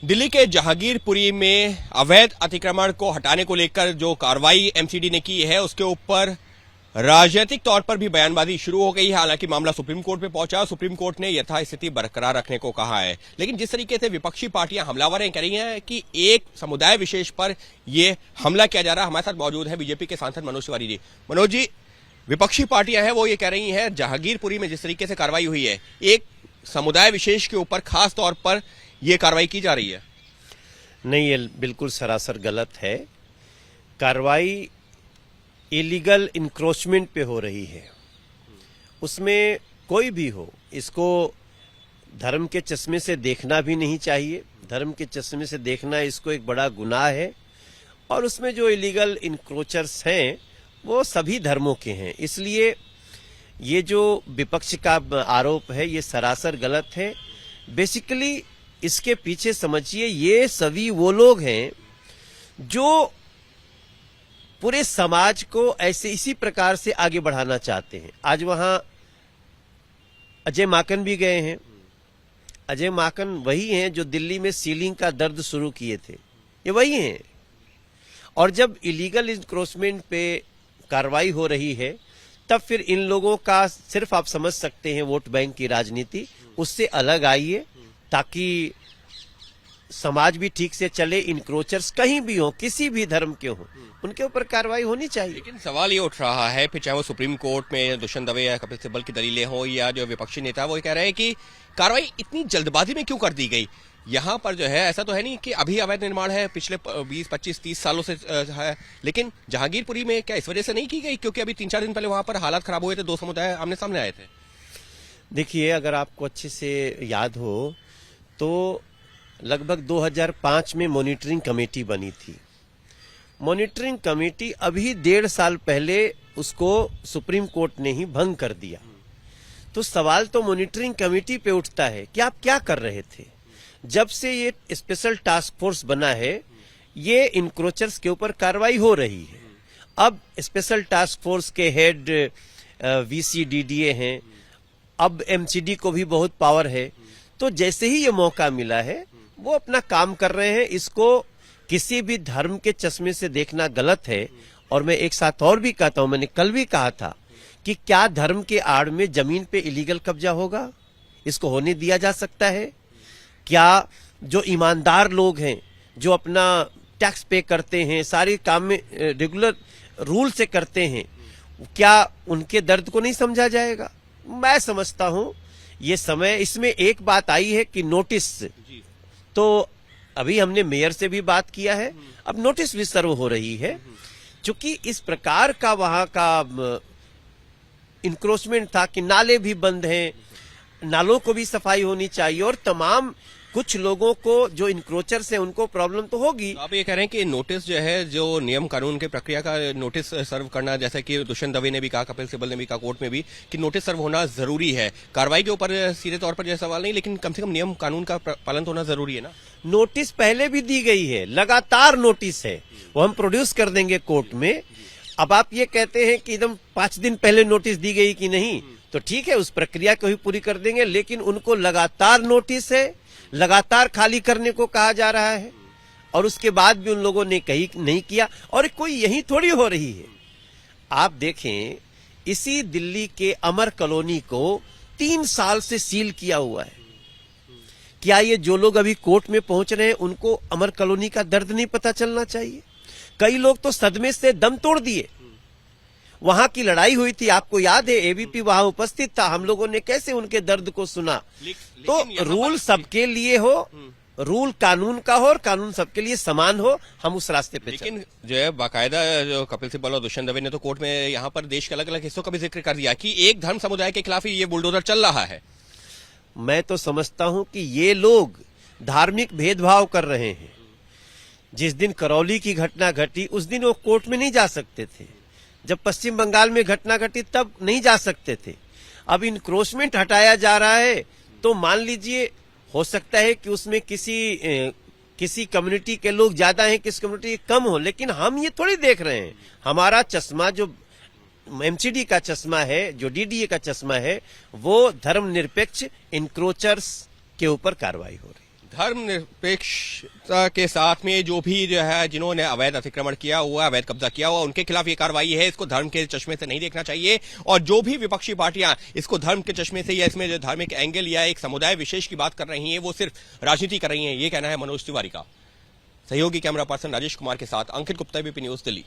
दिल्ली के जहांगीरपुरी में अवैध अतिक्रमण को हटाने को लेकर जो कार्रवाई एमसीडी ने की है उसके ऊपर राजनीतिक तौर पर भी बयानबाजी शुरू हो गई है। हालांकि मामला सुप्रीम कोर्ट में पहुंचा, सुप्रीम कोर्ट ने यथास्थिति बरकरार रखने को कहा है। लेकिन जिस तरीके से विपक्षी पार्टियां हमलावर कह रही हैं कि एक समुदाय विशेष पर यह हमला किया जा रहा है। हमारे साथ मौजूद है बीजेपी के सांसद मनोज तिवारी जी। मनोज जी, विपक्षी पार्टियां हैं वो ये कह रही हैं जहांगीरपुरी में जिस तरीके से कार्रवाई हुई है एक समुदाय विशेष के ऊपर खास तौर पर यह कार्रवाई की जा रही है। नहीं, ये बिल्कुल सरासर गलत है। कार्रवाई इलीगल इंक्रोचमेंट पे हो रही है। उसमें कोई भी हो, इसको धर्म के चश्मे से देखना भी नहीं चाहिए। धर्म के चश्मे से देखना इसको एक बड़ा गुनाह है। और उसमें जो इलीगल इंक्रोचर्स हैं वो सभी धर्मों के हैं। इसलिए ये जो विपक्ष का आरोप है ये सरासर गलत है। बेसिकली इसके पीछे समझिए ये सभी वो लोग हैं जो पूरे समाज को ऐसे इसी प्रकार से आगे बढ़ाना चाहते हैं। आज वहां अजय माकन भी गए हैं। अजय माकन वही हैं जो दिल्ली में सीलिंग का दर्द शुरू किए थे, ये वही हैं। और जब इलीगल इंक्रोचमेंट पे कार्रवाई हो रही है तब फिर इन लोगों का सिर्फ आप समझ सकते हैं वोट बैंक की राजनीति, उससे अलग आइए ताकि समाज भी ठीक से चले। इंक्रोचर्स कहीं भी हो, किसी भी धर्म के हो, उनके ऊपर कार्रवाई होनी चाहिए। लेकिन सवाल ये उठ रहा है फिर चाहे वो सुप्रीम कोर्ट में दुष्यंत दवे या कपिल सिब्बल की दलीलें हो या जो विपक्षी नेता वो कह रहे हैं कि कार्रवाई इतनी जल्दबाजी में क्यों कर दी गई। यहाँ पर जो है ऐसा तो है नहीं कि अभी अवैध निर्माण है, पिछले 20, 25, 30 सालों से है। लेकिन जहांगीरपुरी में क्या इस वजह से नहीं की गई क्योंकि अभी 3-4 दिन पहले वहां पर हालात खराब हुए थे, दो समुदाय आमने सामने आए थे। देखिए, अगर आपको अच्छे से याद हो तो लगभग 2005 में मॉनिटरिंग कमेटी बनी थी। मॉनिटरिंग कमेटी अभी 1.5 साल पहले उसको सुप्रीम कोर्ट ने ही भंग कर दिया। तो सवाल तो मॉनिटरिंग कमेटी पे उठता है कि आप क्या कर रहे थे। जब से ये स्पेशल टास्क फोर्स बना है ये इंक्रोचर्स के ऊपर कार्रवाई हो रही है। अब स्पेशल टास्क फोर्स के हेड VCDDA हैं, अब MCD को भी बहुत पावर है। तो जैसे ही ये मौका मिला है वो अपना काम कर रहे हैं। इसको किसी भी धर्म के चश्मे से देखना गलत है। और मैं एक साथ और भी कहता हूं, मैंने कल भी कहा था कि क्या धर्म के आड़ में जमीन पे इलीगल कब्जा होगा, इसको होने दिया जा सकता है क्या? जो ईमानदार लोग हैं, जो अपना टैक्स पे करते हैं, सारे काम में रेगुलर रूल से करते हैं, क्या उनके दर्द को नहीं समझा जाएगा? मैं समझता हूं ये समय, इसमें एक बात आई है कि नोटिस, तो अभी हमने मेयर से भी बात किया है, अब नोटिस भी सर्व हो रही है। क्योंकि इस प्रकार का वहां का इंक्रोचमेंट था कि नाले भी बंद हैं, नालों को भी सफाई होनी चाहिए। और तमाम कुछ लोगों को जो इंक्रोचर्स हैं उनको प्रॉब्लम तो होगी। तो आप ये कह रहे हैं कि नोटिस जो है, जो नियम कानून के प्रक्रिया का नोटिस सर्व करना, जैसा कि दुष्यंत दवे ने भी कहा, कपिल सिब्बल ने भी कहा कोर्ट में भी कि नोटिस सर्व होना जरूरी है। कार्रवाई के ऊपर सीधे तौर पर यह सवाल नहीं, लेकिन कम से कम नियम कानून का पालन तो होना जरूरी है ना। नोटिस पहले भी दी गई है, लगातार नोटिस है, वो हम प्रोड्यूस कर देंगे कोर्ट में। अब आप ये कहते हैं कि एकदम 5 दिन पहले नोटिस दी गई कि नहीं, तो ठीक है, उस प्रक्रिया को भी पूरी कर देंगे। लेकिन उनको लगातार नोटिस है, लगातार खाली करने को कहा जा रहा है और उसके बाद भी उन लोगों ने कहीं नहीं किया। और कोई यही थोड़ी हो रही है। आप देखें, इसी दिल्ली के अमर कॉलोनी को 3 साल से सील किया हुआ है। क्या ये जो लोग अभी कोर्ट में पहुंच रहे हैं उनको अमर कॉलोनी का दर्द नहीं पता चलना चाहिए? कई लोग तो सदमे से दम तोड़ दिए। वहां की लड़ाई हुई थी, आपको याद है, AVP वहां उपस्थित था, हम लोगों ने कैसे उनके दर्द को सुना। तो रूल सबके लिए हो, रूल कानून का हो और कानून सबके लिए समान हो, हम उस रास्ते पे। लेकिन जो है बाकायदा जो कपिल सिब्बल और दुष्यंत दवे ने तो कोर्ट में यहाँ पर देश के अलग अलग हिस्सों का भी जिक्र कर दिया कि एक धर्म समुदाय के खिलाफ ही ये बुलडोजर चल रहा है। मैं तो समझता हूं कि ये लोग धार्मिक भेदभाव कर रहे हैं। जिस दिन करौली की घटना घटी उस दिन वो कोर्ट में नहीं जा सकते थे। जब पश्चिम बंगाल में घटना घटी तब नहीं जा सकते थे। अब इंक्रोचमेंट हटाया जा रहा है तो मान लीजिए हो सकता है कि उसमें किसी कम्युनिटी के लोग ज्यादा हैं, किसी कम्युनिटी कम हो। लेकिन हम ये थोड़ी देख रहे हैं, हमारा चश्मा जो MCD का चश्मा है, जो DDA का चश्मा है, वो धर्मनिरपेक्ष इंक्रोचर्स के ऊपर कार्रवाई हो रही है। धर्मनिरपेक्षता के साथ में जो भी जो है जिन्होंने अवैध अतिक्रमण किया हुआ, अवैध कब्जा किया हुआ, उनके खिलाफ ये कार्रवाई है। इसको धर्म के चश्मे से नहीं देखना चाहिए और जो भी विपक्षी पार्टियां इसको धर्म के चश्मे से या इसमें जो धार्मिक एंगल या एक समुदाय विशेष की बात कर रही हैं, वो सिर्फ राजनीति कर रही हैं। ये कहना है मनोज तिवारी का। सहयोगी कैमरा पर्सन राजेश कुमार के साथ अंकित गुप्ता, एबीपी न्यूज, दिल्ली।